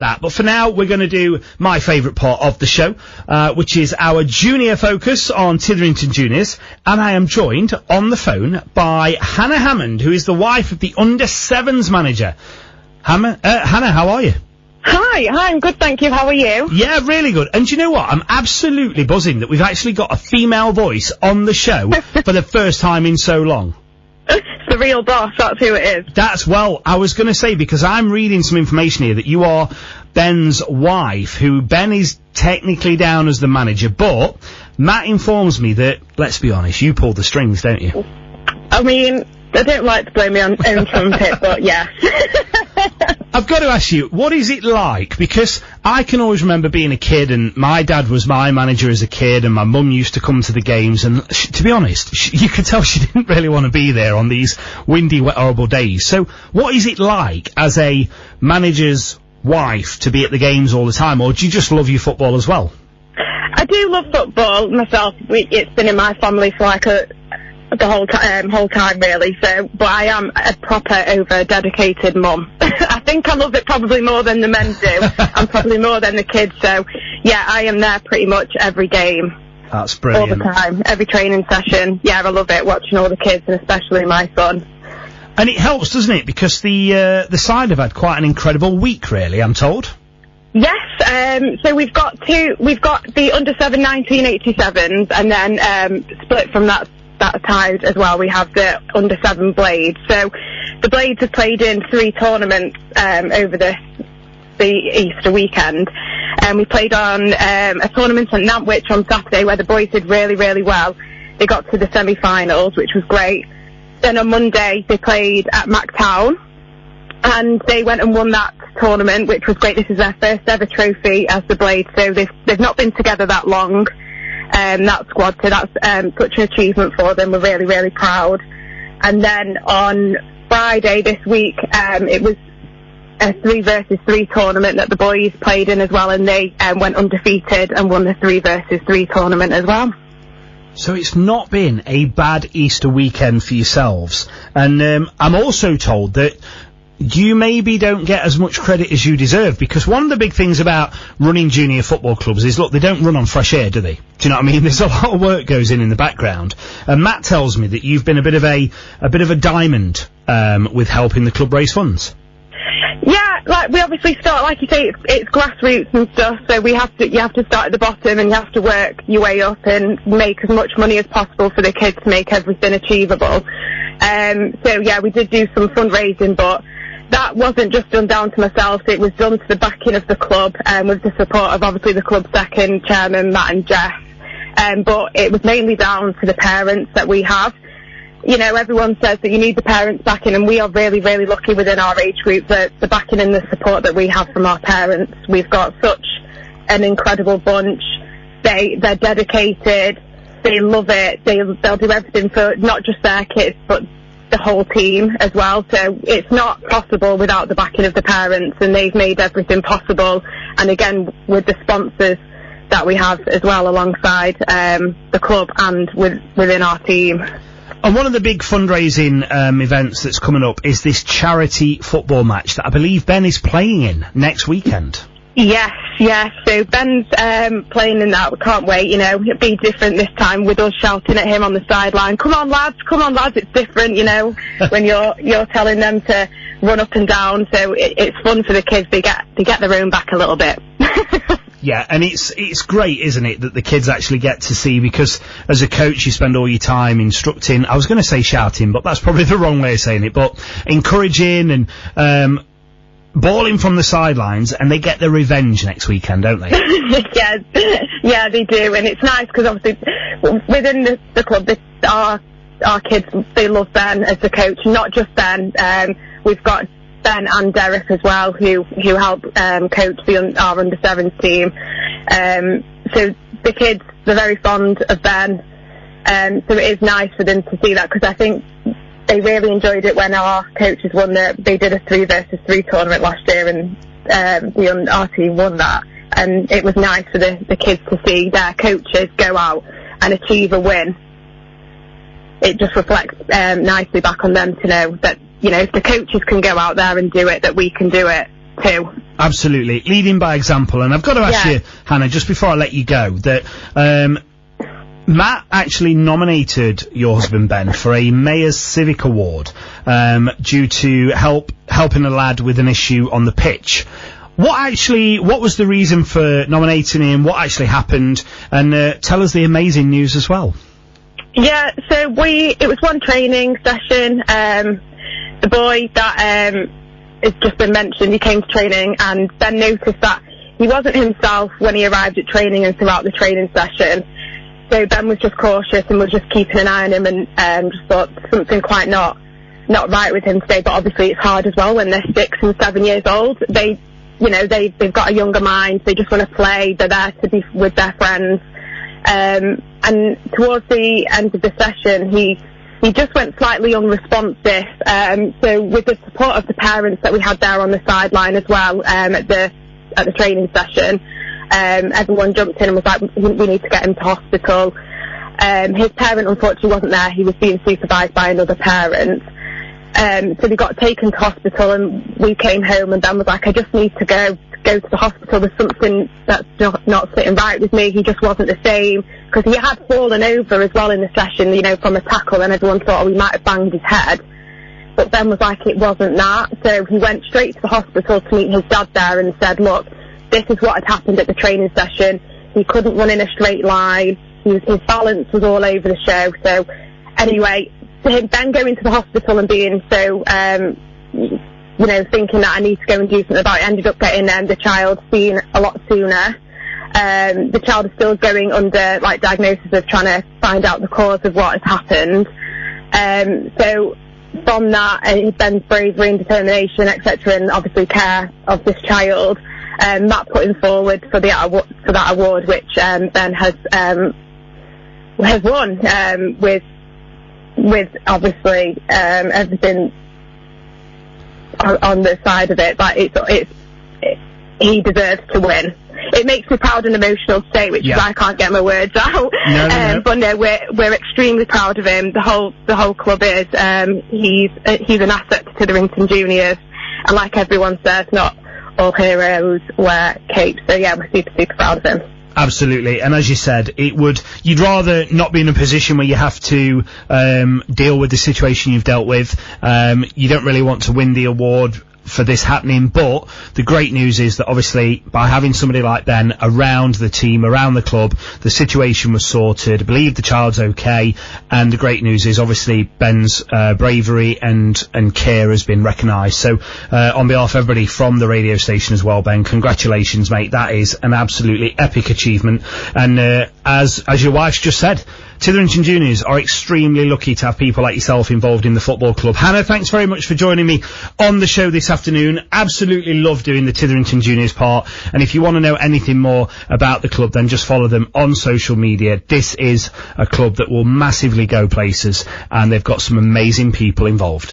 that. But for now, we're going to do my favourite part of the show, which is our junior focus on Titherington Juniors. And I am joined on the phone by Hannah Hamand, who is the wife of the under-7s manager. Hannah, how are you? Hi, I'm good, thank you. How are you? Yeah, really good. And do you know what? I'm absolutely buzzing that we've actually got a female voice on the show for the first time in so long. The real boss, that's who it is. I was going to say, because I'm reading some information here that you are Ben's wife, who Ben is technically down as the manager, but Matt informs me that, let's be honest, you pull the strings, don't you? I mean, I don't like to blame me on own trumpet, but yeah. I've got to ask you, what is it like? Because I can always remember being a kid, and my dad was my manager as a kid, and my mum used to come to the games, and to be honest, you could tell she didn't really want to be there on these windy, wet, horrible days. So what is it like as a manager's wife to be at the games all the time, or do you just love your football as well? I do love football myself. It's been in my family for like the whole time really, but I am a proper over-dedicated mum. I think I love it probably more than the men do, and probably more than the kids, so yeah, I am there pretty much every game. That's brilliant. All the time, every training session. Yeah, I love it, watching all the kids, and especially my son. And it helps, doesn't it, because the side have had quite an incredible week, really, I'm told. Yes, so we've got the under-7 1987s, and then split from that side as well, we have the under-7 Blades. So the Blades have played in 3 tournaments over the Easter weekend. We played on a tournament at Nantwich on Saturday where the boys did really, really well. They got to the semi-finals, which was great. Then on Monday they played at Mactown, and they went and won that tournament, which was great. This is their first ever trophy as the Blades, so they've not been together that long. That squad, so that's such an achievement for them. We're really, really proud. And then on Friday this week, it was a 3 versus 3 tournament that the boys played in as well, and they went undefeated and won the 3 versus 3 tournament as well. So it's not been a bad Easter weekend for yourselves. And I'm also told that you maybe don't get as much credit as you deserve, because one of the big things about running junior football clubs is, look, they don't run on fresh air, do they? Do you know what I mean? There's a lot of work goes in the background. And Matt tells me that you've been a bit of a diamond with helping the club raise funds. Yeah, like we obviously start, like you say, it's grassroots and stuff, so you have to start at the bottom and you have to work your way up and make as much money as possible for the kids to make everything achievable. So yeah, we did do some fundraising, but that wasn't just done down to myself, it was done to the backing of the club, with the support of obviously the club's second chairman, Matt and Jeff. But it was mainly down to the parents that we have. You know, everyone says that you need the parents backing, and we are really, really lucky within our age group that the backing and the support that we have from our parents. We've got such an incredible bunch. They're dedicated, they love it, they'll do everything for not just their kids, but the whole team as well. So it's not possible without the backing of the parents, and they've made everything possible. And again, with the sponsors that we have as well alongside the club and within our team. And one of the big fundraising events that's coming up is this charity football match that I believe Ben is playing in next weekend. Yes. So Ben's playing in that. We can't wait, you know. It'll be different this time with us shouting at him on the sideline. Come on, lads. It's different, you know, when you're telling them to run up and down. So it's fun for the kids. They get their own back a little bit. Yeah, and it's great, isn't it, that the kids actually get to see, because as a coach you spend all your time instructing, I was going to say shouting, but that's probably the wrong way of saying it, but encouraging and bawling from the sidelines, and they get their revenge next weekend, don't they? Yeah, they do, and it's nice because obviously within the club, our kids, they love Ben as the coach, not just Ben. We've got Ben and Derek as well, who help coach our under-7s team. So the kids, they're very fond of Ben, so it is nice for them to see that, because I think they really enjoyed it when our coaches won they did a 3 versus 3 tournament last year, and our team won that, and it was nice for the kids to see their coaches go out and achieve a win. It just reflects nicely back on them to know that, you know, if the coaches can go out there and do it, that we can do it. too. Absolutely. Leading by example. And I've got to ask you, Hannah, just before I let you go, that Matt actually nominated your husband Ben for a Mayor's Civic Award due to helping a lad with an issue on the pitch. What was the reason for nominating him? What actually happened? And tell us the amazing news as well. Yeah, so it was one training session. The boy that has just been mentioned, he came to training, and Ben noticed that he wasn't himself when he arrived at training and throughout the training session. So Ben was just cautious and was just keeping an eye on him, and just thought something quite not right with him today. But obviously it's hard as well when they're 6 and 7 years old. They've got a younger mind. They just want to play. They're there to be with their friends. And towards the end of the session, he just went slightly unresponsive. So with the support of the parents that we had there on the sideline as well, at the training session, everyone jumped in and was like, we need to get him to hospital. His parent unfortunately wasn't there. He was being supervised by another parent. So we got taken to hospital, and we came home, and Ben was like, I just need to go to the hospital. There's something that's not sitting right with me. He just wasn't the same, because he had fallen over as well in the session, from a tackle, and everyone thought, he might have banged his head. But Ben was like, it wasn't that. So he went straight to the hospital to meet his dad there and said, look, this is what had happened at the training session. He couldn't run in a straight line. His balance was all over the show. So anyway, to him, Ben going to the hospital and being so, thinking that I need to go and do something about it, ended up getting the child seen a lot sooner. The child is still going under diagnosis of trying to find out the cause of what has happened. So from that, Ben's bravery and determination, etc., and obviously care of this child, Matt put him forward for that award, which Ben has won with obviously everything on the side of it, but he deserves to win. It makes me proud and emotional to say, which is I can't get my words out. No. But no, we're extremely proud of him. The whole club is. He's an asset to Titherington Juniors, and like everyone says, not all heroes wear capes. So yeah, we're super proud of him. Absolutely, and as you said, you'd rather not be in a position where you have to deal with the situation you've dealt with. You don't really want to win the award for this happening, but the great news is that obviously by having somebody like Ben around the team, around the club, the situation was sorted. I believe the child's okay, and the great news is obviously Ben's bravery and care has been recognised. So on behalf of everybody from the radio station as well, Ben, congratulations, mate. That is an absolutely epic achievement, and as your wife's just said, Titherington Juniors are extremely lucky to have people like yourself involved in the football club. Hannah, thanks very much for joining me on the show this afternoon. Absolutely love doing the Titherington Juniors part. And if you want to know anything more about the club, then just follow them on social media. This is a club that will massively go places, and they've got some amazing people involved.